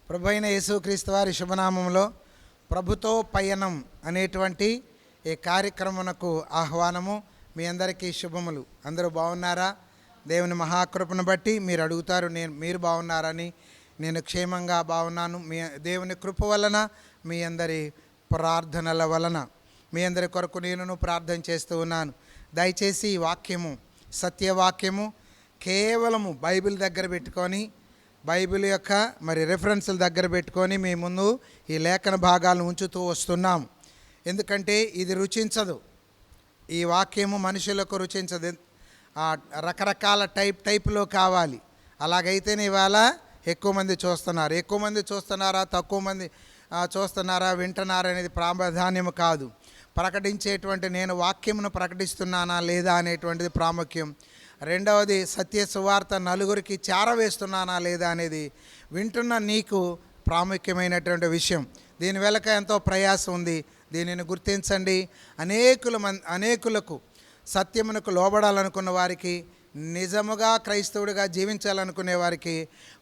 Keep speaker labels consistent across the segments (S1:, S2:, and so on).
S1: ప్రభువైన యేసుక్రీస్తు వారి శుభనామంలో ప్రభుతో పయనం అనేటువంటి ఈ కార్యక్రమమునకు ఆహ్వానము. మీ అందరికీ శుభములు. అందరూ బాగున్నారా? దేవుని మహాకృపను బట్టి మీరు అడుగుతారు మీరు బాగున్నారని. నేను క్షేమంగా బాగున్నాను. మీ దేవుని కృప వలన, మీ అందరి ప్రార్థనల వలన, మీ అందరి కొరకు నేను ప్రార్థన చేస్తూ ఉన్నాను. దయచేసి ఈ వాక్యము, సత్యవాక్యము కేవలము బైబిల్ దగ్గర పెట్టుకొని, బైబిల్ యొక్క రెఫరెన్సుల దగ్గర పెట్టుకొని మీ ముందు ఈ లేఖన భాగాలను ఉంచుతూ వస్తున్నాము. ఎందుకంటే ఇది రుచించదు, ఈ వాక్యము మనుషులకు రుచించదు. రకరకాల టైప్లో కావాలి. అలాగైతేనే ఇవాళ ఎక్కువ మంది చూస్తున్నారు. ఎక్కువ మంది చూస్తున్నారా, తక్కువ మంది చూస్తున్నారా, వింటున్నారా అనేది ప్రాధాన్యం కాదు. ప్రకటించేటువంటి నేను వాక్యమును ప్రకటిస్తున్నానా లేదా అనేటువంటిది ప్రాముఖ్యం. రెండవది సత్య సువార్త నలుగురికి చేరవేస్తున్నానా లేదా అనేది వింటున్న నీకు ప్రాముఖ్యమైనటువంటి విషయం. దీని వెనుక ఎంతో ప్రయాసం ఉంది. దీనిని గుర్తించండి. అనేకులకు సత్యమునకు లోబడాలనుకున్న వారికి, నిజముగా క్రైస్తవుడిగా జీవించాలనుకునే వారికి,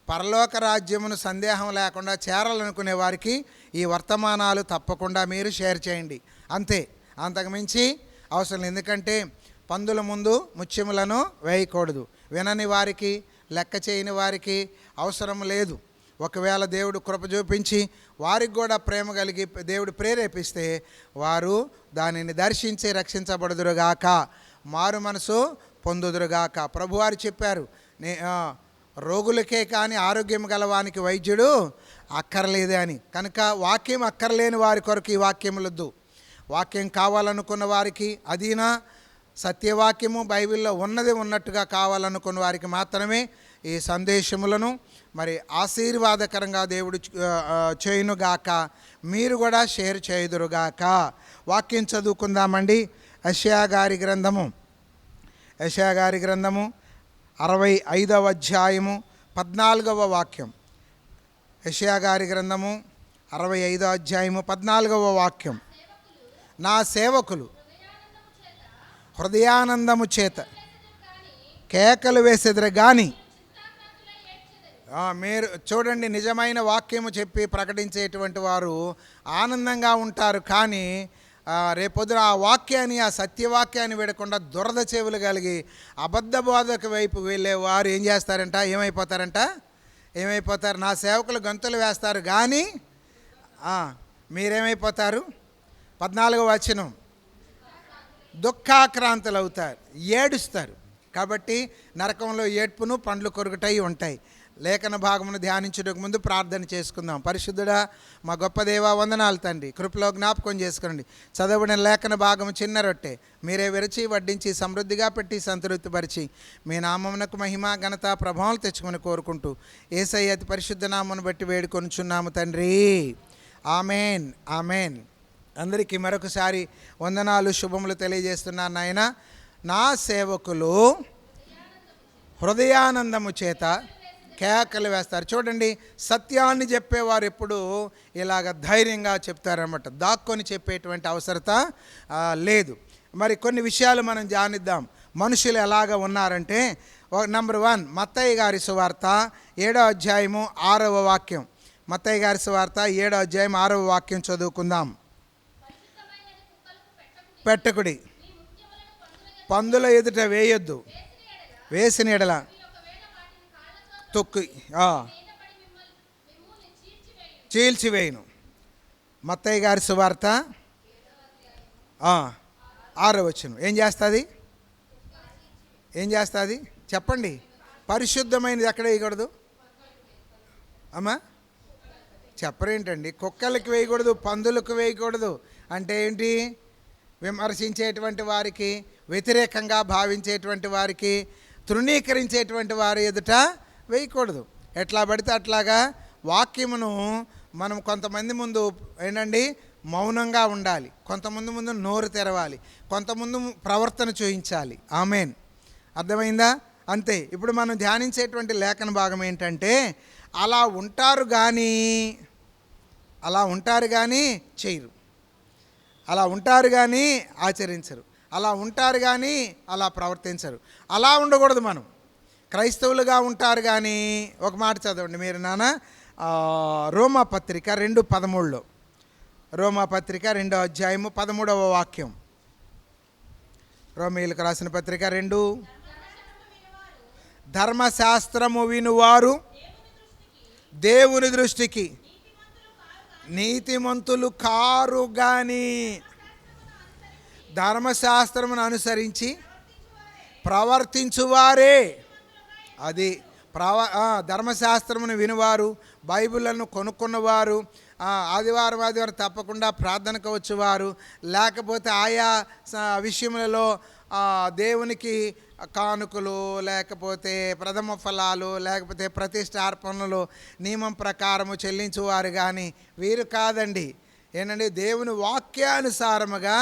S1: పరలోక రాజ్యమును సందేహం లేకుండా చేరాలనుకునే వారికి ఈ వర్తమానాలు తప్పకుండా మీరు షేర్ చేయండి. అంతే, అంతకుమించి అవసరం. ఎందుకంటే పందుల ముందు ముత్యములను వేయకూడదు. వినని వారికి, లెక్క చేయని వారికి అవసరం లేదు. ఒకవేళ దేవుడు కృప చూపించి వారికి కూడా ప్రేమ కలిగి దేవుడు ప్రేరేపిస్తే వారు దానిని దర్శించి రక్షించబడుదురుగాక, మారు మనసు పొందుదురుగాక. ప్రభువారు చెప్పారు, రోగులకే కానీ ఆరోగ్యం గలవానికి వైద్యుడు అక్కర్లేదే అని. కనుక వాక్యం అక్కర్లేని వారి కొరకు ఈ వాక్యములొద్దు. వాక్యం కావాలనుకున్న వారికి, అదీనా సత్యవాక్యము బైబిల్లో ఉన్నది ఉన్నట్టుగా కావాలనుకున్న వారికి మాత్రమే ఈ సందేశములను ఆశీర్వాదకరంగా దేవుడు చేయునుగాక. మీరు కూడా షేర్ చేయుదురుగాక. వాక్యం చదువుకుందామండి. యెషయా గారి గ్రంథము 65వ అధ్యాయము 14వ వాక్యం. యెషయా గారి గ్రంథము 65వ అధ్యాయము 14వ వాక్యం. నా సేవకులు హృదయానందము చేత కేకలు వేసెదరు కానీ. మీరు చూడండి, నిజమైన వాక్యము చెప్పి ప్రకటించేటువంటి వారు ఆనందంగా ఉంటారు. కానీ రేపొద్దున ఆ వాక్యాన్ని, ఆ సత్యవాక్యాన్ని విడకుండా దురద చెవులు కలిగి అబద్ధ బోధక వైపు వెళ్ళేవారు ఏం చేస్తారంట? ఏమైపోతారు? నా సేవకులు గంతులు వేస్తారు కానీ మీరేమైపోతారు? 14వ వచనం, దుఃఖాక్రాంతులు అవుతారు, ఏడుస్తారు. కాబట్టి నరకంలో ఏడ్పును పండ్లు కొరుకుటై ఉంటాయి. లేఖన భాగమును ధ్యానించడానికి ముందు ప్రార్థన చేసుకుందాం. పరిశుద్ధుడా, మా గొప్ప దేవా, వందనాలు తండ్రి. కృపలో జ్ఞాపకం చేసుకోండి. చదవబడిన లేఖన భాగము చిన్న రొట్టె మీరే విరచి వడ్డించి సమృద్ధిగా పెట్టి సంతృప్తిపరిచి మీ నామమునకు మహిమ ఘనత ప్రభావాలు తెచ్చుకొని కోరుకుంటూ యేసయ్య అతి పరిశుద్ధ నామమును బట్టి వేడుకొనుచున్నాము తండ్రి. Amen, amen. అందరికీ మరొకసారి వందనాలు, శుభములు తెలియజేస్తున్నాను. నాయన, నా సేవకులు హృదయానందము చేత కేకలు వేస్తారు. చూడండి, సత్యాన్ని చెప్పేవారు ఎప్పుడు ఇలాగ ధైర్యంగా చెప్తారన్నమాట. దాక్కొని చెప్పేటువంటి అవసరత లేదు. కొన్ని విషయాలు మనం ధ్యానిద్దాం. మనుషులు ఎలాగ ఉన్నారంటే, నంబర్ 1 మత్తయి గారి సువార్త 7వ అధ్యాయము 6వ వాక్యం. మత్తయి గారి సువార్త 7వ అధ్యాయం 6వ వాక్యం చదువుకుందాం. పెట్టకుడి, పందుల ఎదుట వేయొద్దు, వేసిన ఎడల తొక్కి చీల్చివేయును. మత్తయి గారి సువార్త 6వ వచనం. ఏం చేస్తుంది చెప్పండి? పరిశుద్ధమైనది ఎక్కడ వేయకూడదు అమ్మా? చెప్పరేంటండి? కుక్కలకి వేయకూడదు, పందులకు వేయకూడదు అంటే ఏంటి? విమర్శించేటువంటి వారికి, వ్యతిరేకంగా భావించేటువంటి వారికి, తృణీకరించేటువంటి వారి ఎదుట వేయకూడదు. ఎట్లా పడితే అట్లాగా వాక్యమును మనం కొంతమంది ముందు మౌనంగా ఉండాలి, కొంతమంది ముందు నోరు తెరవాలి, కొంతమంది ప్రవర్తన చూపించాలి. ఆమెన్. అర్థమైందా? అంతే. ఇప్పుడు మనం ధ్యానించేటువంటి లేఖన భాగం ఏంటంటే, అలా ఉంటారు కానీ చేయరు, అలా ఉంటారు కానీ ఆచరించరు, అలా ఉంటారు కానీ అలా ప్రవర్తించరు. అలా ఉండకూడదు. మనం క్రైస్తవులుగా ఉంటారు కానీ, ఒక మాట చదవండి మీరు నాన్న, రోమాపత్రిక 2:13, రోమాపత్రిక 2వ అధ్యాయము 13వ వాక్యం. రోమీయులకు రాసిన పత్రిక 2. ధర్మశాస్త్రము వినువారు దేవుని దృష్టికి నీతిమంతులు కారు గాని ధర్మశాస్త్రమును అనుసరించి ప్రవర్తించువారే. అది ధర్మశాస్త్రమును వినువారు, బైబిళ్లను కొనుక్కున్నవారు, ఆదివారం తప్పకుండా ప్రార్థనకు వచ్చేవారు, లేకపోతే ఆయా విషయములలో దేవునికి కానుకలు, లేకపోతే ప్రథమ ఫలాలు, లేకపోతే ప్రతిష్టార్పణలు నియమం ప్రకారము చెల్లించువారు కానీ వీరు కాదండి. ఏంటంటే దేవుని వాక్యానుసారముగా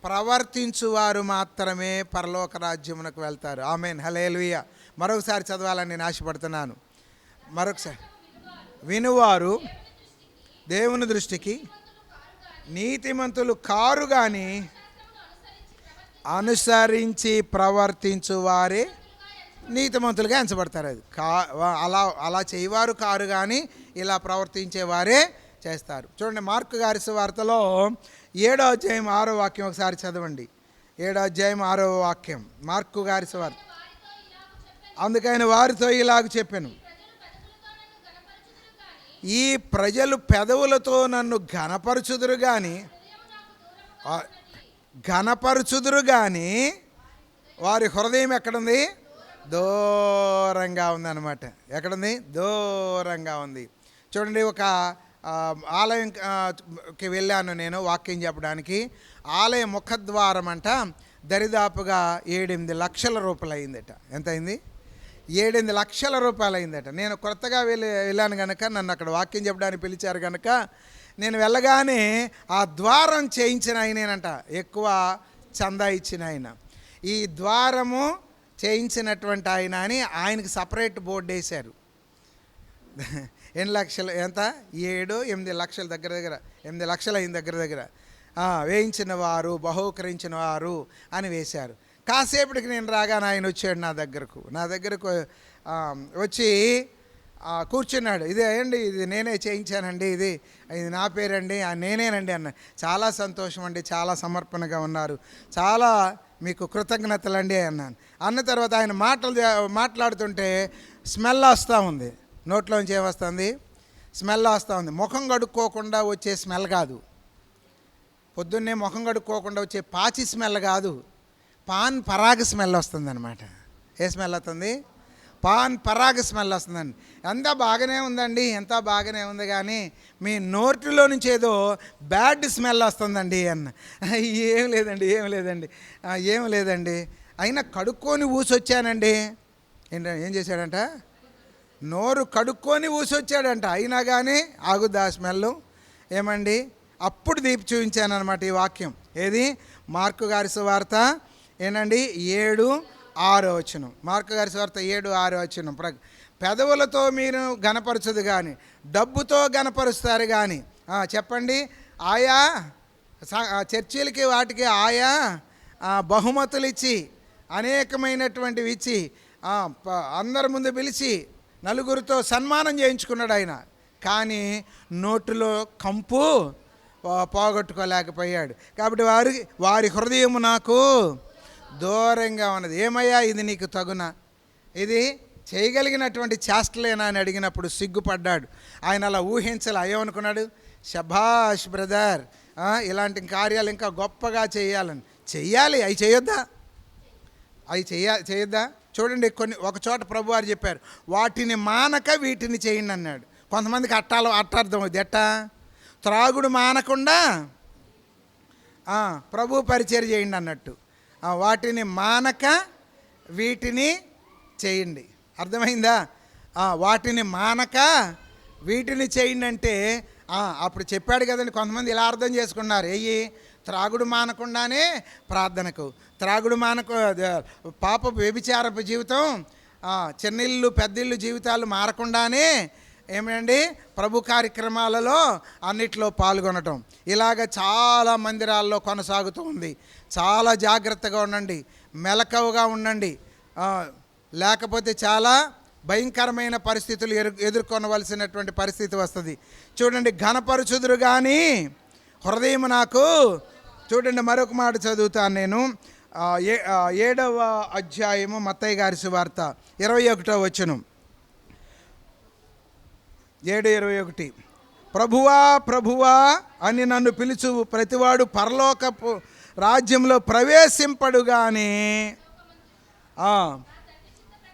S1: ప్రవర్తించువారు మాత్రమే పరలోక రాజ్యమునకు వెళ్తారు. ఆమేన్, హల్లెలూయా. మరొకసారి చదవాలని నేను ఆశపడుతున్నాను. మరొకసారి, వినువారు దేవుని దృష్టికి నీతిమంతులు కారు కానీ అనుసరించి ప్రవర్తించువారే నీతిమంతులుగా ఎంచబడతారు. అది అలా చేయవారు కారు కానీ ఇలా ప్రవర్తించేవారే చేస్తారు. చూడండి, మార్కు గారి సువార్తలో 7వ అధ్యాయం 6వ వాక్యం ఒకసారి చదవండి. 7వ అధ్యాయం 6వ వాక్యం, మార్కు గారి సువార్త. అందుకని వారితో ఇలాగ చెప్పాను, ఈ ప్రజలు పెదవులతో నన్ను ఘనపరచుదురు కానీ వారి హృదయం ఎక్కడుంది? దూరంగా ఉంది అన్నమాట. ఎక్కడుంది? దూరంగా ఉంది. చూడండి, ఒక ఆలయంకి వెళ్ళాను నేను వాక్యం చెప్పడానికి. ఆలయ ముఖద్వారం అంట దరిదాపుగా 7-8 లక్షల రూపాయలు అయిందట. ఎంత అయింది? 7-8 లక్షల రూపాయలు అయిందట. నేను కొత్తగా వెళ్ళాను కనుక నన్ను అక్కడ వాక్యం చెప్పడానికి పిలిచారు కనుక నేను వెళ్ళగానే ఆ ద్వారం చేయించిన ఆయనేనంట ఎక్కువ చందా ఇచ్చిన ఆయన. ఈ ద్వారము చేయించినటువంటి ఆయన అని ఆయనకి సపరేట్ బోర్డు వేశారు. ఎన్ని లక్షలు? ఎంత? 7-8 లక్షల దగ్గర 8 లక్షలు అయిన దగ్గర వేయించిన వారు, బహూకరించిన వారు అని వేశారు. కాసేపటికి నేను రాగానే ఆయన వచ్చాడు నా దగ్గరకు వచ్చి కూర్చున్నాడు. ఇదే అండి, ఇది నేనే చేయించానండి, ఇది నా పేరండి, నేనేనండి అన్న. చాలా సంతోషం అండి, చాలా సమర్పణగా ఉన్నారు, చాలా మీకు కృతజ్ఞతలండి అన్నాను. అన్న తర్వాత ఆయన మాట్లాడుతుంటే స్మెల్ వస్తూ ఉంది. నోట్లోంచి ఏమొస్తుంది? స్మెల్ వస్తూ ఉంది. ముఖం కడుక్కోకుండా వచ్చే స్మెల్ కాదు, పొద్దున్నే ముఖం కడుక్కోకుండా వచ్చే పాచి స్మెల్ కాదు, పాన్ పరాగ స్మెల్ వస్తుంది అనమాట. ఏ స్మెల్ వస్తుంది? పాన్ పరాగ స్మెల్ వస్తుందండి. అంతా బాగానే ఉందండి, ఎంత బాగానే ఉంది, కానీ మీ నోటిలో నుంచి ఏదో బ్యాడ్ స్మెల్ వస్తుందండి అన్న. ఏం లేదండి అయినా కడుక్కొని ఊసొచ్చానండి. ఏం చేశాడంట? నోరు కడుక్కొని ఊసొచ్చాడంట. అయినా కానీ ఆగుద్దా స్మెల్? ఏమండి, అప్పుడు దీపి చూపించాను అనమాట ఈ వాక్యం. ఏది? మార్కు గారి సువార్త ఏనండి 7:6 మార్కు గారి సువార్త 7:6 పెదవులతో మీరు గణపరచదు కానీ డబ్బుతో గణపరుస్తారు కానీ. చెప్పండి, ఆయా చర్చిలకి వాటికి ఆయా బహుమతులు ఇచ్చి అనేకమైనటువంటివి ఇచ్చి అందరి ముందు పిలిచి నలుగురితో సన్మానం చేయించుకున్నాడు ఆయన. కానీ నోటిలో కంపు పోగొట్టుకోలేకపోయాడు. కాబట్టి వారి హృదయం నాకు దూరంగా ఉన్నది. ఏమయ్యా, ఇది నీకు తగునా? ఇది చేయగలిగినటువంటి చేష్టలేనా అని అడిగినప్పుడు సిగ్గుపడ్డాడు. ఆయన అలా ఊహించాలి. ఏమనుకున్నాడు? శభాష్ బ్రదర్, ఇలాంటి కార్యాలు ఇంకా గొప్పగా చెయ్యాలి. అవి చేయొద్దా? చూడండి, ఒక చోట ప్రభువారు చెప్పారు, వాటిని మానక వీటిని చేయండి అన్నాడు. కొంతమందికి అట్టార్థం అవుతుంది. ఎట్టా? త్రాగుడు మానకుండా ప్రభు పరిచర్య చేయండి అన్నట్టు. వాటిని మానక వీటిని చేయండి. అర్థమైందా? వాటిని మానక వీటిని చేయండి అంటే అప్పుడు చెప్పాడు కదండి. కొంతమంది ఇలా అర్థం చేసుకున్నారు, త్రాగుడు మానకుండానే ప్రార్థనకు, త్రాగుడు పాప వ్యభిచారపు జీవితం, చిన్నిళ్ళు పెద్దిళ్ళు జీవితాలు మారకుండానే ఏమండి ప్రభు కార్యక్రమాలలో అన్నిట్లో పాల్గొనటం, ఇలాగ చాలా మందిరాల్లో కొనసాగుతూ ఉంది. చాలా జాగ్రత్తగా ఉండండి, మెలకువగా ఉండండి, లేకపోతే చాలా భయంకరమైన పరిస్థితులు ఎదుర్కొనవలసినటువంటి పరిస్థితి వస్తుంది. చూడండి, ఘనపరుచుదురు కానీ హృదయం నాకు, చూడండి మరొక మాట చదువుతాను నేను. 7వ అధ్యాయము మత్తయి గారి సువార్త 21వ వచనం. 7:21. ప్రభువా ప్రభువా అని నన్ను పిలుచు ప్రతివాడు పరలోకపు రాజ్యంలో ప్రవేశింపడు కానీ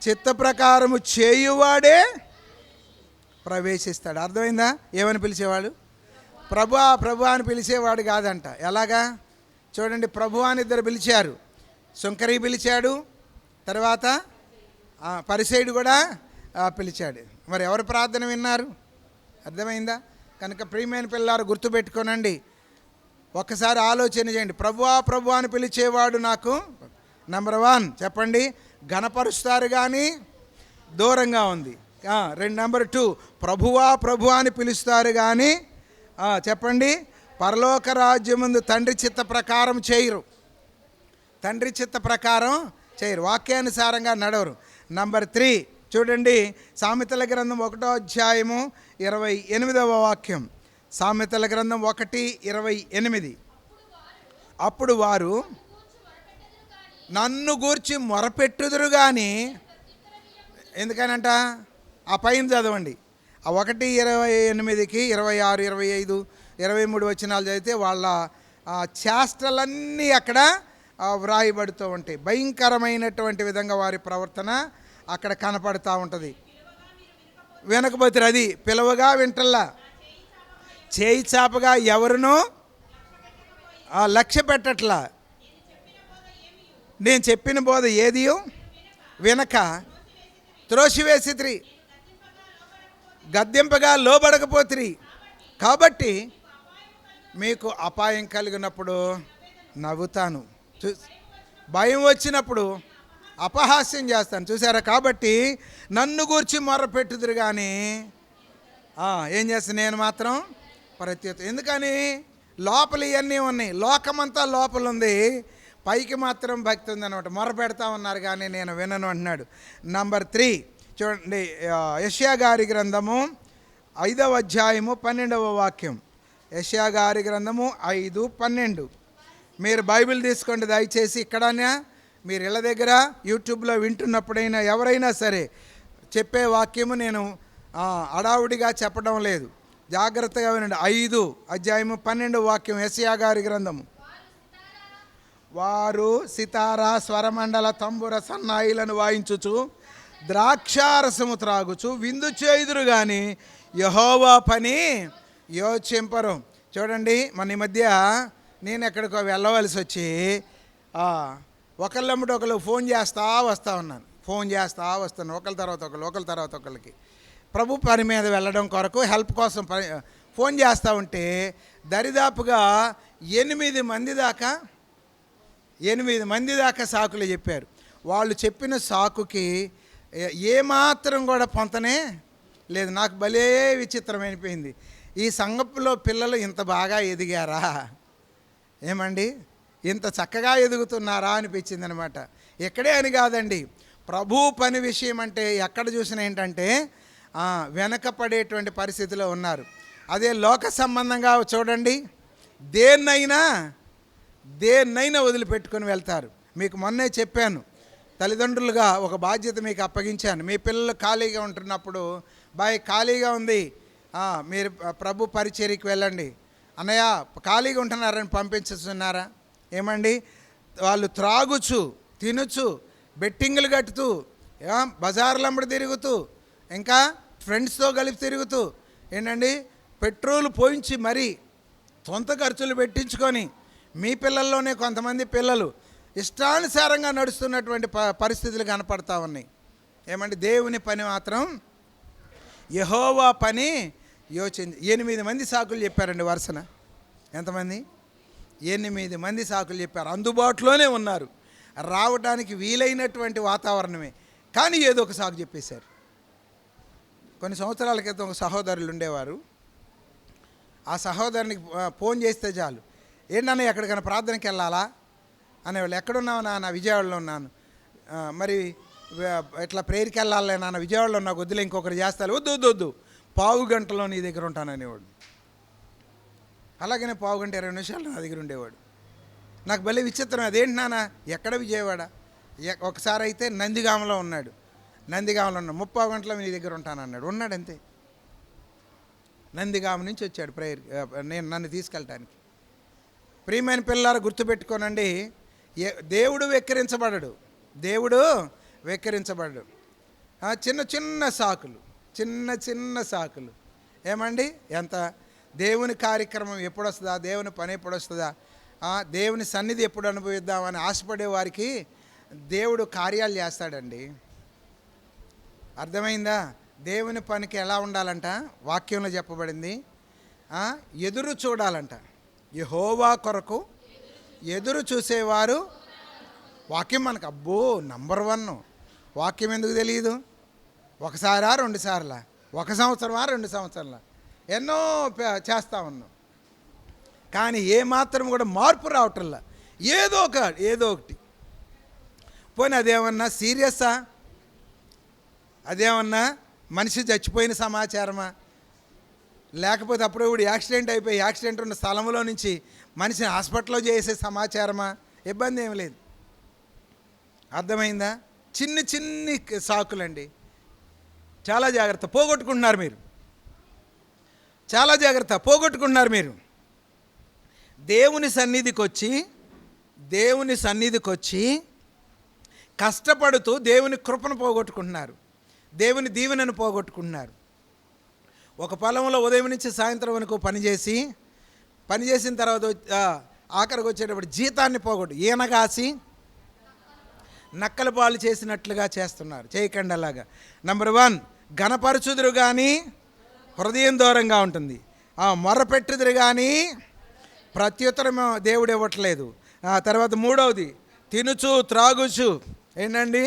S1: చిత్త ప్రకారము చేయువాడే ప్రవేశిస్తాడు. అర్థమైందా? ఏమని పిలిచేవాడు? ప్రభువా ప్రభువా అని పిలిచేవాడు కాదంట. ఎలాగా? చూడండి, ప్రభువా అని ఇద్దరు పిలిచారు. సుంకరి పిలిచాడు, తర్వాత పరిసయ్యుడు కూడా పిలిచాడు. మరి ఎవరు ప్రార్థన విన్నారు? అర్థమైందా? కనుక ప్రియమైన పిల్లారు గుర్తుపెట్టుకోనండి, ఒక్కసారి ఆలోచన చేయండి. ప్రభువా ప్రభువా అని పిలిచేవాడు నాకు నెంబర్ 1 చెప్పండి, ఘనపరుస్తారు కానీ దూరంగా ఉంది. నెంబర్ 2, ప్రభువా ప్రభువా అని పిలుస్తారు కానీ చెప్పండి, పరలోక రాజ్యమందు తండ్రి చిత్త ప్రకారం చేయరు. తండ్రి చిత్త ప్రకారం చేయరు, వాక్యానుసారంగా నడవరు. నెంబర్ 3 చూడండి, సామెతల గ్రంథం 1వ అధ్యాయము 28వ వాక్యం. సామెతల గ్రంథం 1:28. అప్పుడు వారు నన్ను గూర్చి మొరపెట్టుదురు కానీ, ఎందుకనంట? ఆ పైన చదవండి, ఆ 1:28కి 26, 25, 23 వచనాలు చదివితే వాళ్ళ చేష్టలన్నీ అక్కడ వ్రాయబడుతూ ఉంటాయి. భయంకరమైనటువంటి విధంగా వారి ప్రవర్తన అక్కడ కనపడుతూ ఉంటుంది. వినకపోతే అది పిలవగా వింటల్లా, చేయి చాపగా ఎవరునూ లక్ష్య పెట్టట్లా. నేను చెప్పిన బోధ ఏదియో వినక త్రోసివేసిత్రి, గద్దెంపగా లోబడకపోతిరి. కాబట్టి మీకు అపాయం కలిగినప్పుడు నవ్వుతాను, భయం వచ్చినప్పుడు అపహాస్యం చేస్తాను. చూసారా? కాబట్టి నన్ను గూర్చి మొర్రపెట్టుదురు కానీ ఏం చేస్తాను నేను మాత్రం ప్రత్యుత. ఎందుకని? లోపల ఇవన్నీ ఉన్నాయి, లోకమంతా లోపల ఉంది, పైకి మాత్రం భక్తి ఉంది అనమాట. మొర్ర పెడతా ఉన్నారు కానీ నేను వినను అంటున్నాడు. నెంబర్ 3 చూడండి, యెషయా గారి గ్రంథము 5వ అధ్యాయము 12వ వాక్యం. యెషయా గారి గ్రంథము 5:12. మీరు బైబిల్ తీసుకోండి దయచేసి. ఇక్కడనే మీరు ఇళ్ళ దగ్గర యూట్యూబ్లో వింటున్నప్పుడైనా ఎవరైనా సరే చెప్పే వాక్యము నేను అడావుడిగా చెప్పడం లేదు, జాగ్రత్తగా వినండి. 5వ అధ్యాయము 12వ వాక్యం, యెషయా గారి గ్రంథము. వారు సితారా, స్వరమండల, తంబుర, సన్నాయిలను వాయించుచు ద్రాక్షారసము త్రాగుచు విందు చేయుదురు కానీ యెహోవా పని యోచింపరు. చూడండి, మన ఈ మధ్య నేను ఎక్కడికో వెళ్ళవలసి వచ్చి ఒకళ్ళమ్మటి ఒకళ్ళు ఫోన్ చేస్తూ వస్తాను, ఒకళ్ళ తర్వాత ఒకళ్ళకి ప్రభు పని మీద వెళ్ళడం కొరకు హెల్ప్ కోసం ఫోన్ చేస్తూ ఉంటే దరిదాపుగా 8 మంది దాకా సాకులు చెప్పారు. వాళ్ళు చెప్పిన సాకుకి ఏమాత్రం కూడా పొంతనే లేదు. నాకు భలే విచిత్రమైపోయింది. ఈ సంఘపులో పిల్లలు ఇంత బాగా ఎదిగారా ఏమండి, ఇంత చక్కగా ఎదుగుతున్నారా అనిపించింది అనమాట. ఎక్కడే అని కాదండి, ప్రభు పని విషయం అంటే ఎక్కడ చూసినా ఏంటంటే వెనకపడేటువంటి పరిస్థితిలో ఉన్నారు. అదే లోక సంబంధంగా చూడండి, దేన్నైనా వదిలిపెట్టుకొని వెళ్తారు. మీకు మొన్నే చెప్పాను, తల్లిదండ్రులుగా ఒక బాధ్యత మీకు అప్పగించాను. మీ పిల్లలు ఖాళీగా ఉంటున్నప్పుడు, బాయ్ ఖాళీగా ఉంది, మీరు ప్రభు పరిచర్యకి వెళ్ళండి, అన్నయ్య ఖాళీగా ఉంటున్నారని పంపించుతున్నారా? ఏమండి, వాళ్ళు త్రాగుచు తినుచు బెట్టింగులు కట్టుతూ బజార్లమ్మడి తిరుగుతూ ఇంకా ఫ్రెండ్స్తో కలిపి తిరుగుతూ ఏంటండి పెట్రోల్ పోయించి మరీ సొంత ఖర్చులు పెట్టించుకొని మీ పిల్లల్లోనే కొంతమంది పిల్లలు ఇష్టానుసారంగా నడుస్తున్నటువంటి పరిస్థితులు కనపడతా ఉన్నాయి. ఏమంటే దేవుని పని మాత్రం, యెహోవా పని యోచించి 8 మంది సాకులు చెప్పారండి వరుసన. ఎంతమంది? 8 మంది సాకులు చెప్పారు. అందుబాటులోనే ఉన్నారు, రావడానికి వీలైనటువంటి వాతావరణమే, కానీ ఏదో ఒక సాకు చెప్పేశారు. కొన్ని సంవత్సరాల క్రితం ఒక సహోదరులు ఉండేవారు. ఆ సహోదరునికి ఫోన్ చేస్తే చాలు, ఏంటన్నా ఎక్కడికైనా ప్రార్థనకి వెళ్ళాలా అనేవాళ్ళు. ఎక్కడున్నావు నాన్న? విజయవాడలో ఉన్నాను. మరి ఇట్లా ప్రేయర్కి వెళ్ళాలి నాన్న, విజయవాడలో నాకు వద్దులే, ఇంకొకరు చేస్తారు, వద్దు వద్దు వద్దు, పావు గంటలో నీ దగ్గర ఉంటాననేవాడు. అలాగనే పావు గంట 20 నిమిషాలు నా దగ్గర ఉండేవాడు. నాకు భలే విచిత్రం, అదేంటి నాన్న ఎక్కడ విజయవాడ? ఒకసారి అయితే నందిగామలో ఉన్నాడు, నందిగామలో ఉన్నాడు, 30 గంటల నీ దగ్గర ఉంటానన్నాడు, ఉన్నాడు అంతే. నందిగామ నుంచి వచ్చాడు ప్రేయర్, నన్ను తీసుకెళ్ళటానికి. ప్రియమైన పిల్లలు గుర్తుపెట్టుకోనండి, దేవుడు వెక్కిరించబడడు, దేవుడు వెక్కిరించబడడు. చిన్న చిన్న సాకులు, చిన్న చిన్న సాకులు ఏమండి, ఎంత దేవుని కార్యక్రమం ఎప్పుడు వస్తుందా, దేవుని పని ఎప్పుడు వస్తుందా, దేవుని సన్నిధి ఎప్పుడు అనుభవిద్దామని ఆశపడే వారికి దేవుడు కార్యాలు చేస్తాడండి. అర్థమైందా? దేవుని పనికి ఎలా ఉండాలంట, వాక్యంలో చెప్పబడింది, ఎదురు చూడాలంట. యెహోవా కొరకు ఎదురు చూసేవారు, వాక్యం మనకు అబ్బో నంబర్ 1. వాక్యం ఎందుకు తెలియదు? ఒకసారా 2 సార్లా, 1 సంవత్సరమా 2 సంవత్సరాల, ఎన్నో చేస్తూ ఉన్నాం, కానీ ఏమాత్రం కూడా మార్పు రావట్లా. ఏదో ఒకటి. పోనీ అదేమన్నా సీరియస్సా? అదేమన్నా మనిషి చచ్చిపోయిన సమాచారమా? లేకపోతే అప్పుడు యాక్సిడెంట్ అయిపోయి యాక్సిడెంట్ ఉన్న స్థలంలో నుంచి మనిషిని హాస్పిటల్లో చేసే సమాచారమా? ఇబ్బంది ఏమి లేదు. అర్థమైందా? చిన్ని సాకులండి. చాలా జాగ్రత్త, పోగొట్టుకుంటున్నారు మీరు, చాలా జాగ్రత్త, పోగొట్టుకుంటున్నారు మీరు. దేవుని సన్నిధికి వచ్చి కష్టపడుతూ దేవుని కృపను పోగొట్టుకుంటున్నారు, దేవుని దీవెనను పోగొట్టుకుంటున్నారు. ఒక పొలంలో ఉదయం నుంచి సాయంత్రం వరకు పనిచేసిన తర్వాత ఆఖరికి వచ్చేటప్పుడు జీతాన్ని ఈనగాసి నక్కల పాలు చేసినట్లుగా చేస్తున్నారు. చేయకండి అలాగా. నెంబర్ 1, ఘనపరచుదురు కానీ హృదయం దూరంగా ఉంటుంది, మొరపెట్టుదురు కానీ ప్రత్యుత్తరం దేవుడు ఇవ్వట్లేదు. తర్వాత 3వది, తినుచు త్రాగుచు ఏంటండి,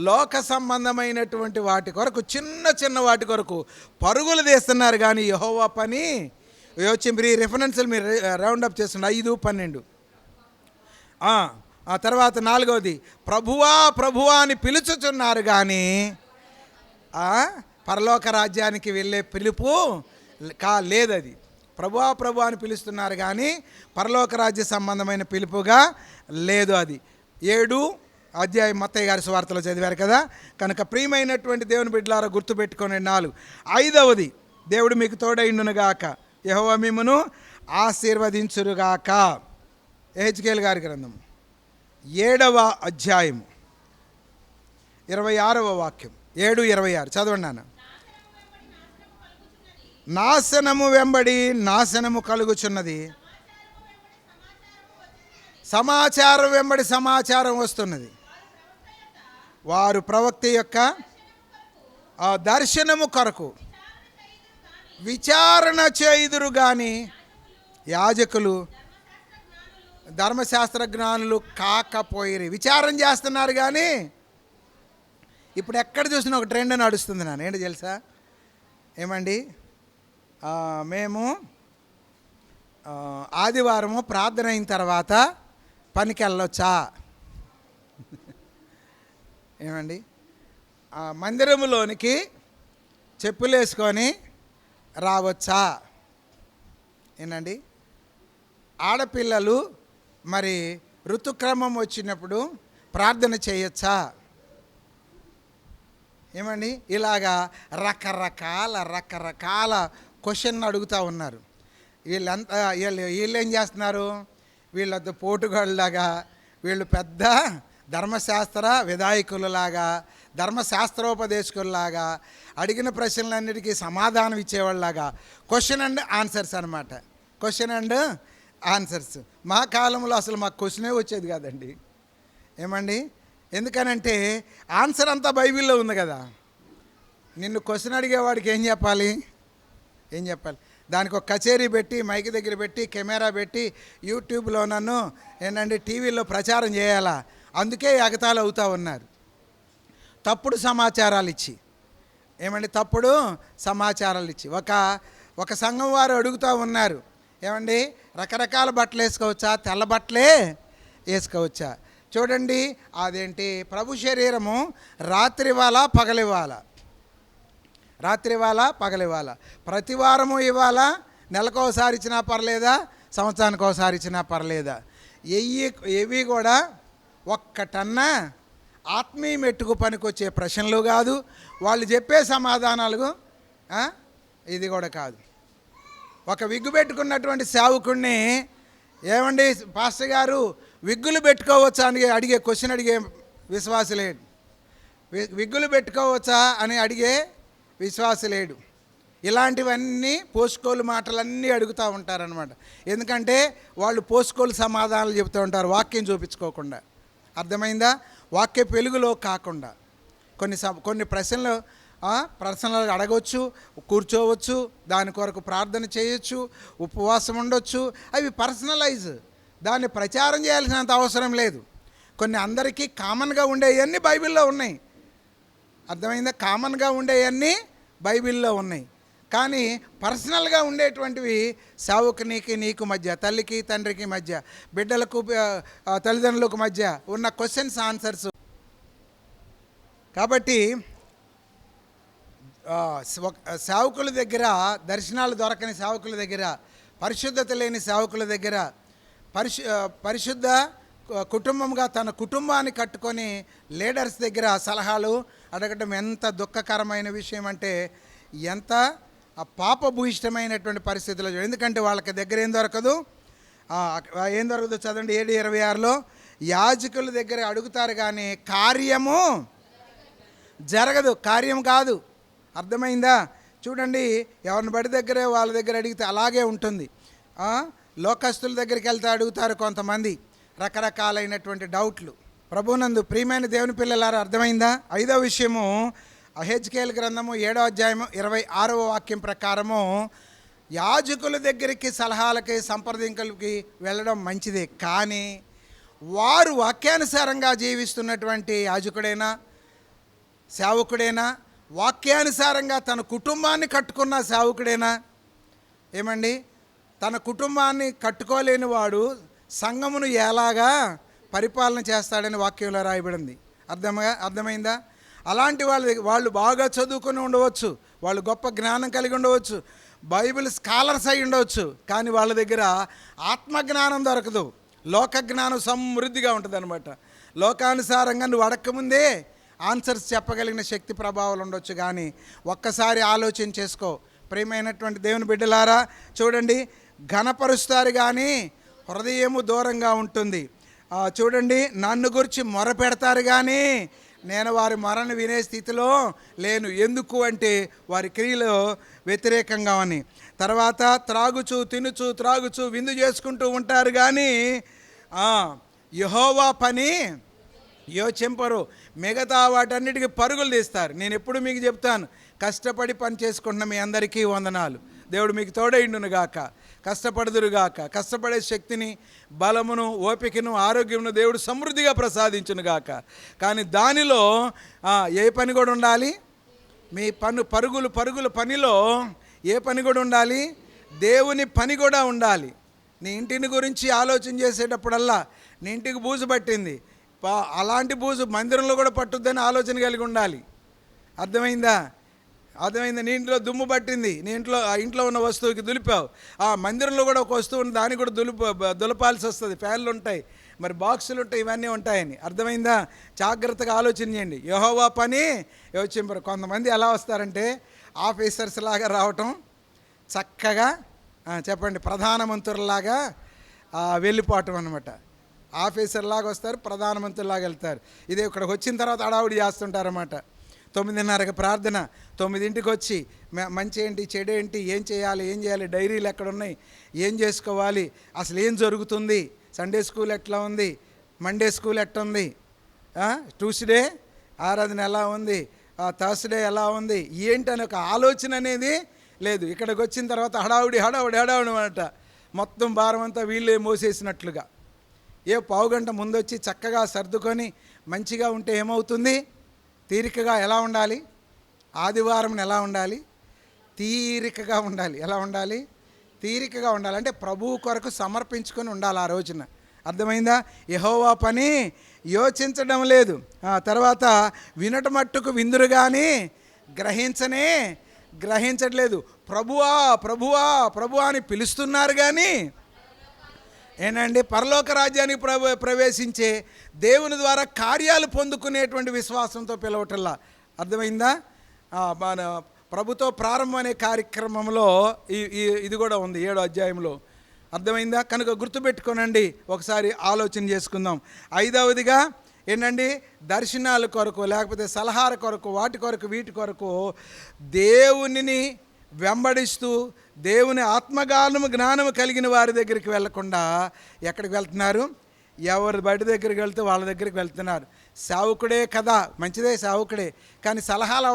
S1: లోక సంబంధమైనటువంటి వాటి కొరకు, చిన్న వాటి కొరకు పరుగులు తీస్తున్నారు, కానీ యెహోవా పని వచ్చి మీరు రెఫరెన్స్లు మీరు రౌండప్ చేస్తున్నారు 5, 12. ఆ తర్వాత 4వది, ప్రభువా అని పిలుచుచున్నారు, కానీ పరలోక రాజ్యానికి వెళ్ళే పిలుపు లేదది. ప్రభువా అని పిలుస్తున్నారు, కానీ పరలోక రాజ్య సంబంధమైన పిలుపుగా లేదు అది. 7 అధ్యాయం మత్తయి గారి సువార్తలో చదివారు కదా. కనుక ప్రియమైనటువంటి దేవుని బిడ్డలారా గుర్తుపెట్టుకోండి. 4, 5వది, దేవుడు మీకు తోడైండునుగాక, యెహోవా మిమ్మును ఆశీర్వదించురుగాక. యెహెజ్కేలు గారి గ్రంథం 7వ అధ్యాయం 26వ వాక్యం, 7:26 చదవండి నాన్న. నాశనము వెంబడి నాశనము కలుగుచున్నది, సమాచారం వెంబడి సమాచారం వస్తున్నది. వారు ప్రవక్త యొక్క దర్శనము కొరకు విచారణ చేయుదురు, కానీ యాజకులు ధర్మశాస్త్ర జ్ఞానులు కాకపోయిరి. విచారణ చేస్తున్నారు, కానీ ఇప్పుడు ఎక్కడ చూసినా ఒక ట్రెండ్ నడుస్తుంది నాన్న. ఏంటి తెలుసా? ఏమండి, మేము ఆదివారము ప్రార్థన అయిన తర్వాత పనికి వెళ్ళొచ్చా? ఏమండి, మందిరములోనికి చెప్పులు వేసుకొని రావచ్చా? ఏంటండి, ఆడపిల్లలు మరి ఋతుక్రమం వచ్చినప్పుడు ప్రార్థన చేయొచ్చా? ఏమండి, ఇలాగా రకరకాల క్వశ్చన్ అడుగుతూ ఉన్నారు. వీళ్ళు ఏం చేస్తున్నారు? వీళ్ళతో పోటుగాళ్ళలాగా, వీళ్ళు పెద్ద ధర్మశాస్త్ర విధాయకులలాగా, ధర్మశాస్త్రోపదేశకుల్లాగా, అడిగిన ప్రశ్నలన్నిటికీ సమాధానం ఇచ్చేవాళ్ళలాగా క్వశ్చన్ అండ్ ఆన్సర్స్ అనమాట. Question and answers. మా కాలంలో అసలు మాకు క్వశ్చనే వచ్చేది కాదండి. ఏమండి, ఎందుకనంటే ఆన్సర్ అంతా బైబిల్లో ఉంది కదా. నిన్ను క్వశ్చన్ అడిగేవాడికి ఏం చెప్పాలి? దానికి ఒక కచేరీ పెట్టి, మైక్ దగ్గర పెట్టి, కెమెరా పెట్టి, యూట్యూబ్లో నన్ను ఏంటంటే టీవీలో ప్రచారం చేయాలా? అందుకే ఎగతాళి అవుతూ ఉన్నారు. తప్పుడు సమాచారాలు ఇచ్చి, తప్పుడు సమాచారాలు ఇచ్చి ఒక సంఘం వారు అడుగుతూ ఉన్నారు, ఏమండి రకరకాల బట్టలు వేసుకోవచ్చా? తెల్ల బట్టలే వేసుకోవచ్చా? చూడండి, అదేంటి ప్రభు శరీరము రాత్రివాల పగలివాల, రాత్రివాల పగలివాల, ప్రతి వారము ఇవాళ, నెలకోసారి ఇచ్చినా పర్లేదా, సంవత్సరానికి ఒకసారి ఇచ్చినా పర్లేదా, ఏవి కూడా ఒక్కటన్నా ఆత్మీయ మెట్టుకు పనికొచ్చే ప్రశ్నలు కాదు, వాళ్ళు చెప్పే సమాధానాలు ఇది కూడా కాదు. ఒక విగ్గు పెట్టుకున్నటువంటి సేవకుడిని, ఏమండి పాస్టర్ గారు విగ్గులు పెట్టుకోవచ్చా అని అడిగే క్వశ్చన్ అడిగే విశ్వాసలేడు, విగ్గులు పెట్టుకోవచ్చా అని అడిగే విశ్వాసలేడు. ఇలాంటివన్నీ పోసుకోలు మాటలన్నీ అడుగుతూ ఉంటారనమాట. ఎందుకంటే వాళ్ళు పోసుకోలు సమాధానాలు చెబుతూ ఉంటారు, వాక్యం చూపించుకోకుండా. అర్థమైందా? వాక్య వెలుగులో కాకుండా కొన్ని ప్రశ్నలు అడగవచ్చు, కూర్చోవచ్చు, దాని కొరకు ప్రార్థన చేయొచ్చు, ఉపవాసం ఉండొచ్చు. అవి పర్సనలైజ్, దాన్ని ప్రచారం చేయాల్సినంత అవసరం లేదు. కొన్ని అందరికీ కామన్గా ఉండేవన్నీ బైబిల్లో ఉన్నాయి. అర్థమైందా? కామన్గా ఉండేవన్నీ బైబిల్లో ఉన్నాయి. కానీ పర్సనల్గా ఉండేటువంటివి సేవకునికి నీకు మధ్య, తల్లికి తండ్రికి మధ్య, బిడ్డలకు తల్లిదండ్రులకు మధ్య ఉన్న క్వశ్చన్స్ ఆన్సర్స్. కాబట్టి సేవకుల దగ్గర, దర్శనాలు దొరకని సేవకుల దగ్గర, పరిశుద్ధత లేని సేవకుల దగ్గర, పరిశుద్ధ కుటుంబంగా తన కుటుంబాన్ని కట్టుకొని లీడర్స్ దగ్గర సలహాలు అడగడం ఎంత దుఃఖకరమైన విషయం అంటే, ఎంత పాపభూయిష్టమైనటువంటి పరిస్థితుల్లో. ఎందుకంటే వాళ్ళకి దగ్గర ఏం దొరకదు, చదవండి 7:26లో, యాజకుల దగ్గర అడుగుతారు కానీ కార్యము జరగదు, కార్యం కాదు. అర్థమైందా? చూడండి, ఎవరిని బడి దగ్గరే వాళ్ళ దగ్గర అడిగితే అలాగే ఉంటుంది. లోకస్తుల దగ్గరికి వెళ్తే అడుగుతారు కొంతమంది రకరకాలైనటువంటి డౌట్లు. ప్రభునందు ప్రియమైన దేవుని పిల్లలారా, అర్థమైందా? 5వ విషయము, హెజ్కేల్ గ్రంథము 7వ అధ్యాయము 26వ వాక్యం ప్రకారము, యాజకుల దగ్గరికి సలహాలకి సంప్రదింపులకి వెళ్ళడం మంచిదే, కానీ వారు వాక్యానుసారంగా జీవిస్తున్నటువంటి యాజకుడైనా సేవకుడైనా, వాక్యానుసారంగా తన కుటుంబాన్ని కట్టుకున్న సేవకుడైనా, ఏమండి, తన కుటుంబాన్ని కట్టుకోలేని వాడు సంఘమును ఎలాగా పరిపాలన చేస్తాడని వాక్యంలో రాయబడింది. అర్థమైందా? అలాంటి వాళ్ళు బాగా చదువుకొని ఉండవచ్చు, వాళ్ళు గొప్ప జ్ఞానం కలిగి ఉండవచ్చు, బైబిల్ స్కాలర్స్ అయి ఉండవచ్చు, కానీ వాళ్ళ దగ్గర ఆత్మజ్ఞానం దొరకదు, లోక జ్ఞానం సమృద్ధిగా ఉంటుంది అనమాట. లోకానుసారంగా నువ్వు అడక్కముందే ఆన్సర్స్ చెప్పగలిగిన శక్తి ప్రభావాలు ఉండొచ్చు, కానీ ఒక్కసారి ఆలోచన చేసుకో ప్రియమైనటువంటి దేవుని బిడ్డలారా. చూడండి, ఘనపరుస్తారు కానీ హృదయము దూరంగా ఉంటుంది. చూడండి, నన్ను గురించి మొర పెడతారు కానీ నేను వారి మొరను వినే స్థితిలో లేను. ఎందుకు అంటే వారి క్రియలు వ్యతిరేకంగా అని. తర్వాత త్రాగుచు విందు చేసుకుంటూ ఉంటారు కానీ యెహోవా పని యోచింపరు, మిగతా వాటన్నిటికీ పరుగులు తీస్తారు. నేను ఎప్పుడు మీకు చెప్తాను, కష్టపడి పని చేసుకుంటున్న మీ అందరికీ వందనాలు. దేవుడు మీకు తోడైండును గాక, కష్టపడుదురుగాక, కష్టపడే శక్తిని, బలమును, ఓపికను, ఆరోగ్యమును దేవుడు సమృద్ధిగా ప్రసాదించును గాక. కానీ దానిలో ఏ పని కూడా ఉండాలి? మీ పరుగుల పనిలో ఏ పని కూడా ఉండాలి? దేవుని పని కూడా ఉండాలి. నీ ఇంటిని గురించి ఆలోచన చేసేటప్పుడల్లా, నీ ఇంటికి బూజు పట్టింది, అలాంటి బూజు మందిరంలో కూడా పట్టుద్దని ఆలోచన కలిగి ఉండాలి. అర్థమైందా? నీ ఇంట్లో దుమ్ము పట్టింది, నీ ఇంట్లో ఉన్న వస్తువుకి దులిపావు, ఆ మందిరంలో కూడా ఒక వస్తువు ఉంది, దానికి కూడా దులపాల్సి వస్తుంది. ఫ్యాన్లు ఉంటాయి, మరి బాక్సులు ఉంటాయి, ఇవన్నీ ఉంటాయని. అర్థమైందా? జాగ్రత్తగా ఆలోచన చేయండి. యెహోవా పని యోచింపరు. కొంతమంది ఎలా వస్తారంటే ఆఫీసర్స్ లాగా రావటం, చక్కగా చెప్పండి ప్రధానమంత్రులలాగా వెళ్ళిపోవటం అనమాట. ఆఫీసర్ లాగా వస్తారు, ప్రధానమంత్రిలాగా వెళ్తారు. ఇదే ఇక్కడికి వచ్చిన తర్వాత హడావుడి చేస్తుంటారన్నమాట. 9:30కి ప్రార్థన, 9ంటికి వచ్చి మంచి ఏంటి చెడు ఏంటి, ఏం చేయాలి, డైరీలు ఎక్కడ ఉన్నాయి, ఏం చేసుకోవాలి, అసలు ఏం జరుగుతుంది, సండే స్కూల్ ఎట్లా ఉంది, మండే స్కూల్ ఎట్లా ఉంది, ట్యూస్డే ఆరాధన ఎలా ఉంది, థర్స్డే ఎలా ఉంది, ఏంటి అని ఒక ఆలోచన అనేది లేదు. ఇక్కడికి వచ్చిన తర్వాత హడావుడి అనమాట. మొత్తం భారం అంతా వీళ్ళే మోసేసినట్లుగా. పావుగంట ముందొచ్చి చక్కగా సర్దుకొని మంచిగా ఉంటే ఏమవుతుంది? తీరికగా ఎలా ఉండాలి? ఆదివారం ఎలా ఉండాలి? తీరికగా ఉండాలి. ఎలా ఉండాలి? తీరికగా ఉండాలి. అంటే ప్రభువు కొరకు సమర్పించుకొని ఉండాలి ఆ రోజున. అర్థమైందా? యెహోవా పని యోచించడం లేదు. తర్వాత వినట మట్టుకు విందురు కానీ గ్రహించట్లేదు. ప్రభువా ప్రభువా ప్రభువా అని పిలుస్తున్నారు కానీ ఏంటండి, పరలోక రాజ్యానికి ప్రవేశించే దేవుని ద్వారా కార్యాలు పొందుకునేటువంటి విశ్వాసంతో పిలవటల్లా. అర్థమైందా? మన ప్రభుతో ప్రారంభం అనే కార్యక్రమంలో ఇది కూడా ఉంది 7వ అధ్యాయంలో. అర్థమైందా? కనుక గుర్తుపెట్టుకోనండి, ఒకసారి ఆలోచన చేసుకుందాం. 5వదిగా ఏంటండి, దర్శనాల కొరకు లేకపోతే సలహాల కొరకు వీటి కొరకు దేవునిని వెంబడిస్తూ దేవుని జ్ఞానము కలిగిన వారి దగ్గరికి వెళ్లకుండా ఎక్కడికి వెళ్తున్నారు? ఎవరి బడి దగ్గరికి వెళ్తే వాళ్ళ దగ్గరికి వెళ్తున్నారు. సేవకుడే కదా, మంచిదే సేవకుడే, కానీ సలహాలు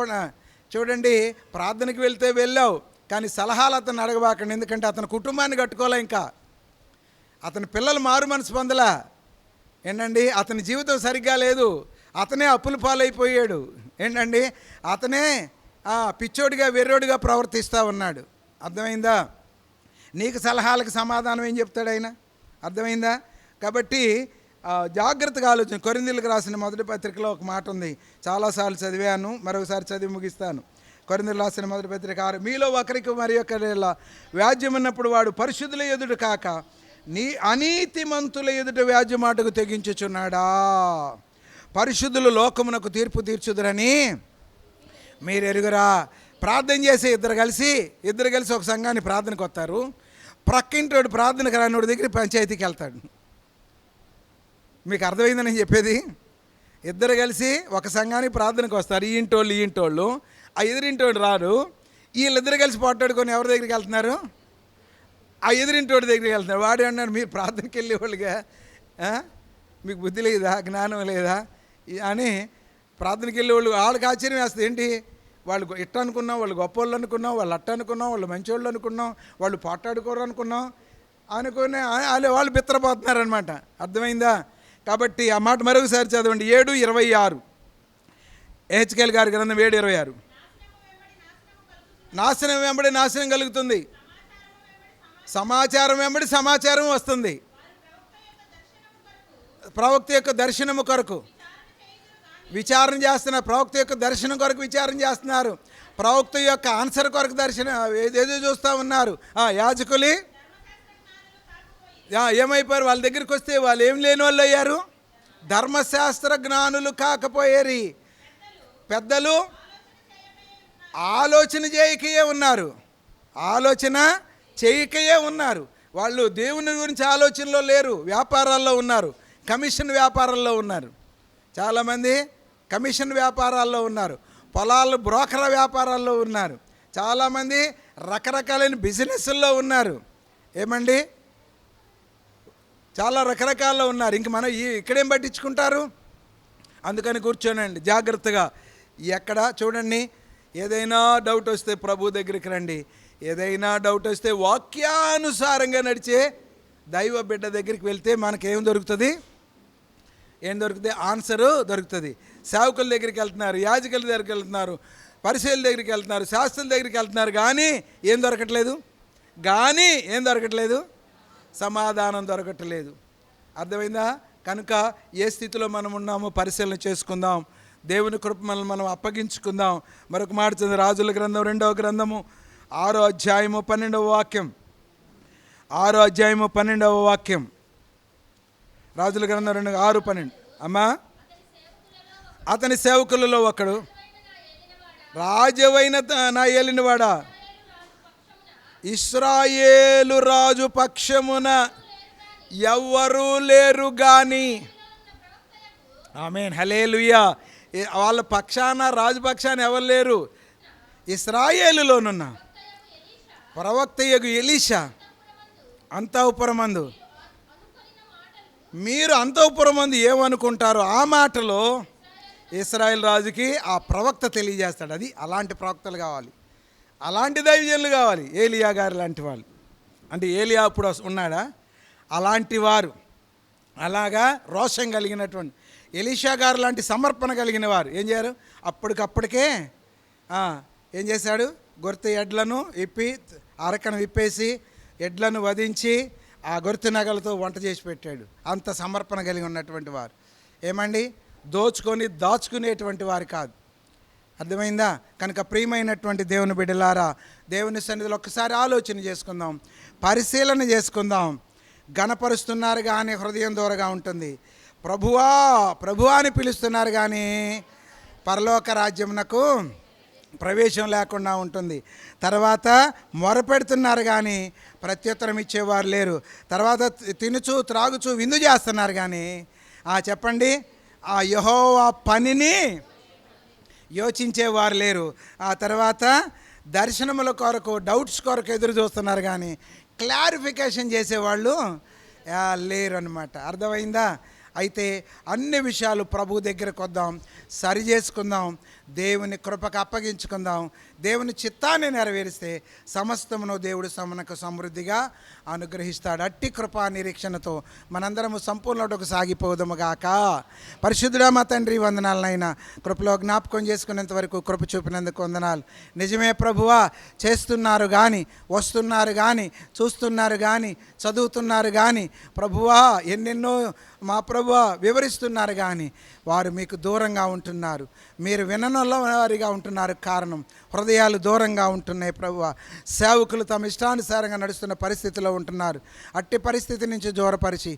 S1: చూడండి, ప్రార్థనకి వెళ్తే వెళ్ళావు కానీ సలహాలు అతను అడగబాకండి. ఎందుకంటే అతని కుటుంబాన్ని కట్టుకోలే, ఇంకా అతని పిల్లలు మారు మనసు పొందలా. ఏంటండి, అతని జీవితం సరిగ్గా లేదు, అతనే అప్పుల పాలైపోయాడు. ఏంటండి, అతనే పిచ్చోడిగా వెర్రోడిగా ప్రవర్తిస్తూ ఉన్నాడు. అర్థమైందా? నీకు సలహాలకు సమాధానం ఏం చెప్తాడు ఆయన? అర్థమైందా? కాబట్టి జాగ్రత్తగా ఆలోచన. కొరింథీయులకు రాసిన మొదటి పత్రికలో ఒక మాట ఉంది, చాలాసార్లు చదివాను, మరొకసారి చదివి ముగిస్తాను. కొరింథీయులకు రాసిన మొదటి పత్రిక 6, మీలో ఒకరికి మరి ఒకరిలా వ్యాజ్యం ఉన్నప్పుడు వాడు పరిశుద్ధుల ఎదుట కాక అనీతిమంతుల ఎదుట వ్యాజ్యమాటకు తెగించుచున్నాడా? పరిశుద్ధులు లోకమునకు తీర్పు తీర్చుదురని మీరు ఎరుగురా. ప్రార్థన చేసి ఇద్దరు కలిసి ఒక సంఘాన్ని ప్రార్థనకు వస్తారు. ప్రక్కింటోడు ప్రార్థనకు రానోడి దగ్గర పంచాయతీకి వెళ్తాడు. మీకు అర్థమైందని నేను చెప్పేది? ఇద్దరు కలిసి ఒక సంఘానికి ప్రార్థనకు వస్తారు, ఈ ఇంటోళ్ళు ఆ ఎదురింటోడు రారు. వీళ్ళిద్దరు కలిసి పోట్లాడుకొని ఎవరి దగ్గరికి వెళ్తున్నారు? ఆ ఎదురింటోడి దగ్గరికి వెళ్తున్నారు. వాడు అన్నాడు, మీరు ప్రార్థనకి వెళ్ళేవాళ్ళుగా, మీకు బుద్ధి లేదా, జ్ఞానం లేదా అని ప్రార్థనకి వెళ్ళేవాళ్ళు. వాళ్ళకి ఆశ్చర్యం వేస్తుంది, ఏంటి వాళ్ళు ఇట్ట అనుకున్నాం, వాళ్ళు గొప్ప వాళ్ళు అనుకున్నాం, వాళ్ళు అట్ట అనుకున్నాం, వాళ్ళు మంచోళ్ళు అనుకున్నాం, వాళ్ళు పోట్లాడుకోరు అనుకున్నాం అనుకుని వాళ్ళు బిత్తరపోతున్నారనమాట. అర్థమైందా? కాబట్టి ఆ మాట మరొకసారి చదవండి. 7:26 హెచ్కేల్ గారి గ్రంథం 7:26. నాశనం వెంబడి నాశనం కలుగుతుంది, సమాచారం వెంబడి సమాచారం వస్తుంది. ప్రవక్త యొక్క దర్శనము కొరకు విచారణ చేస్తున్నారు. ప్రవక్త యొక్క దర్శనం కొరకు విచారణ చేస్తున్నారు. ప్రవక్త యొక్క ఆన్సర్ కొరకు ఏదేదో చూస్తూ ఉన్నారు. యాజకులు ఏమైపోయారు? వాళ్ళ దగ్గరికి వస్తే వాళ్ళు ఏం లేని వాళ్ళు అయ్యారు, ధర్మశాస్త్ర జ్ఞానులు కాకపోయేరి. పెద్దలు ఆలోచన చేయకయే ఉన్నారు. వాళ్ళు దేవుని గురించి ఆలోచనలో లేరు, వ్యాపారాల్లో ఉన్నారు, కమిషన్ వ్యాపారాల్లో ఉన్నారు. చాలామంది కమిషన్ వ్యాపారాల్లో ఉన్నారు, పొలాలు బ్రోకర్ల వ్యాపారాల్లో ఉన్నారు, చాలామంది రకరకాలైన బిజినెస్ల్లో ఉన్నారు. ఏమండి, చాలా రకరకాల్లో ఉన్నారు. ఇంక మనం ఇక్కడేం పట్టించుకుంటారు? అందుకని కూర్చోనండి జాగ్రత్తగా. ఎక్కడ చూడండి, ఏదైనా డౌట్ వస్తే ప్రభు దగ్గరికి రండి. ఏదైనా డౌట్ వస్తే వాక్యానుసారంగా నడిచే దైవ బిడ్డ దగ్గరికి వెళ్తే మనకేం దొరుకుతుంది? ఆన్సరు దొరుకుతుంది. సేవకుల దగ్గరికి వెళ్తున్నారు, యాజకుల దగ్గరికి వెళ్తున్నారు, పరిశీలన దగ్గరికి వెళ్తున్నారు, శాస్త్రుల దగ్గరికి వెళ్తున్నారు, కానీ ఏం దొరకట్లేదు? సమాధానం దొరకట్లేదు. అర్థమైందా? కనుక ఏ స్థితిలో మనం ఉన్నామో పరిశీలన చేసుకుందాం. దేవుని కృప మనం అప్పగించుకుందాం. మరొక మాట చదివి, రాజుల గ్రంథం 2వ గ్రంథము 6వ అధ్యాయము 12వ వాక్యం. 6వ అధ్యాయము 12వ వాక్యం. రాజుల గ్రంథం 2:6-12. అమ్మా, అతని సేవకులలో ఒకడు, రాజవైన నా ఏలినవాడా, ఇశ్రాయేలు రాజు పక్షమున ఎవ్వరూ లేరు గాని. ఆమేన్, హల్లెలూయా. వాళ్ళ పక్షాన, రాజు పక్షాన ఎవరు లేరు? ఇశ్రాయేలులోనున్న ప్రవక్తయగు ఎలీషా అంతఃపురమందు. మీరు అంతఃపురమందు ఏమనుకుంటారో ఆ మాటలో ఇశ్రాయేల్ రాజుకి ఆ ప్రవక్త తెలియజేస్తాడు. అది అలాంటి ప్రవక్తలు కావాలి, అలాంటి దైవజనులు కావాలి. ఏలియా గారు లాంటి వాళ్ళు. అంటే ఏలియా ఇప్పుడు ఉన్నాడా? అలాంటి వారు, అలాగా రోషం కలిగినటువంటి ఎలీషా గారు లాంటి సమర్పణ కలిగిన వారు ఏం చేయారు? అప్పటికప్పటికే ఏం చేశాడు? గొర్రె ఎడ్లను అరకను విప్పేసి ఎడ్లను వధించి ఆ గొర్రె నగలతో వంట చేసి పెట్టాడు. అంత సమర్పణ కలిగి ఉన్నటువంటి వారు. ఏమండి, దోచుకొని దాచుకునేటువంటి వారు కాదు. అర్థమైందా? కనుక ప్రియమైనటువంటి దేవుని బిడ్డలారా, దేవుని సన్నిధిలో ఒక్కసారి ఆలోచన చేసుకుందాం, పరిశీలన చేసుకుందాం. ఘనపరుస్తున్నారు కానీ హృదయం దూరంగా ఉంటుంది. ప్రభువా ప్రభువా అని పిలుస్తున్నారు కానీ పరలోక రాజ్యమునకు ప్రవేశం లేకుండా ఉంటుంది. తర్వాత మొరపెడుతున్నారు కానీ ప్రత్యుత్తరం ఇచ్చేవారు లేరు. తర్వాత తినుచు త్రాగుచు విందు చేస్తున్నారు కానీ చెప్పండి, ఆ యెహోవా పనిని యోచించేవారు లేరు. ఆ తర్వాత దర్శనముల కొరకు, డౌట్స్ కొరకు ఎదురు చూస్తున్నారు కానీ క్లారిఫికేషన్ చేసేవాళ్ళు లేరు అన్నమాట. అర్థమైందా? అయితే అన్ని విషయాలు ప్రభు దగ్గరకు వద్దాం, సరి చేసుకుందాం, దేవుని కృపకు అప్పగించుకుందాం. దేవుని చిత్తాన్ని నెరవేరిస్తే సమస్తమును దేవుడు మనకు సమృద్ధిగా అనుగ్రహిస్తాడు. అట్టి కృపా నిరీక్షణతో మనందరము సంపూర్ణకు సాగిపోదాము గాక. పరిశుద్ధుడా మా తండ్రి, వందనాలనైనా కృపలో జ్ఞాపకం చేసుకునేంత వరకు కృప చూపినందుకు వందనాలు. నిజమే ప్రభువా, చేస్తున్నారు కానీ, వస్తున్నారు కానీ, చూస్తున్నారు కానీ, చదువుతున్నారు కానీ ప్రభువా, ఎన్నెన్నో మా ప్రభువా వివరిస్తున్నారు కానీ వారు మీకు దూరంగా ఉంటున్నారు. మీరు విననొల్ల వారిగా ఉంటున్నారు. కారణం, హృదయాలు దూరంగా ఉంటున్నాయి ప్రభువా. సేవకులు తమ ఇష్టానుసారంగా నడుస్తున్న పరిస్థితిలో ఉంటున్నారు. అట్టి పరిస్థితి నుంచి దూరపరిచి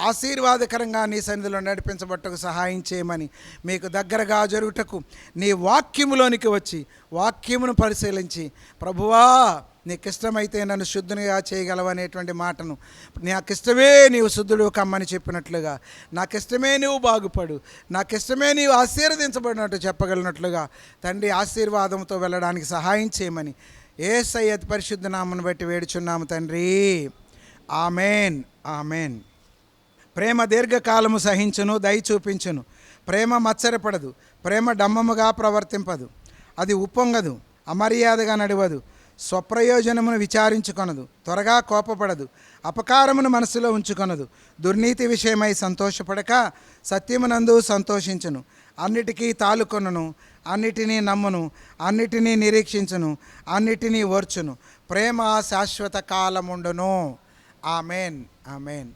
S1: ఆశీర్వాదకరంగా నీ సన్నిధిలో నడిపించబట్టకు సహాయం చేయమని, మీకు దగ్గరగా జరుగుటకు నీ వాక్యములోనికి వచ్చి వాక్యమును పరిశీలించి ప్రభువా నీకు ఇష్టమైతే నన్ను శుద్ధునిగా చేయగలవనేటువంటి మాటను, నాకిష్టమే నీవు శుద్ధుడు కమ్మని చెప్పినట్లుగా, నాకిష్టమే నీవు బాగుపడు, నాకిష్టమే నీవు ఆశీర్వదించబడినట్టు చెప్పగలిగినట్లుగా తండ్రి ఆశీర్వాదంతో వెళ్ళడానికి సహాయం చేయమని యేసయ్య పరిశుద్ధ నామమును బట్టి వేడుచున్నాము తండ్రి. Amen, amen. ప్రేమ దీర్ఘకాలము సహించును, దయ చూపించును. ప్రేమ మత్సరపడదు, ప్రేమ డమ్మముగా ప్రవర్తింపదు, అది ఉప్పొంగదు, అమర్యాదగా నడవదు, స్వప్రయోజనమును విచారించుకొనదు, త్వరగా కోపపడదు, అపకారమును మనసులో ఉంచుకొనదు, దుర్నీతి విషయమై సంతోషపడక సత్యమునందు సంతోషించును, అన్నిటికీ తాలుకొనును, అన్నిటినీ నమ్మును, అన్నిటినీ నిరీక్షించును, అన్నిటినీ ఓర్చును. ప్రేమ శాశ్వత కాలముండును. Amen, amen.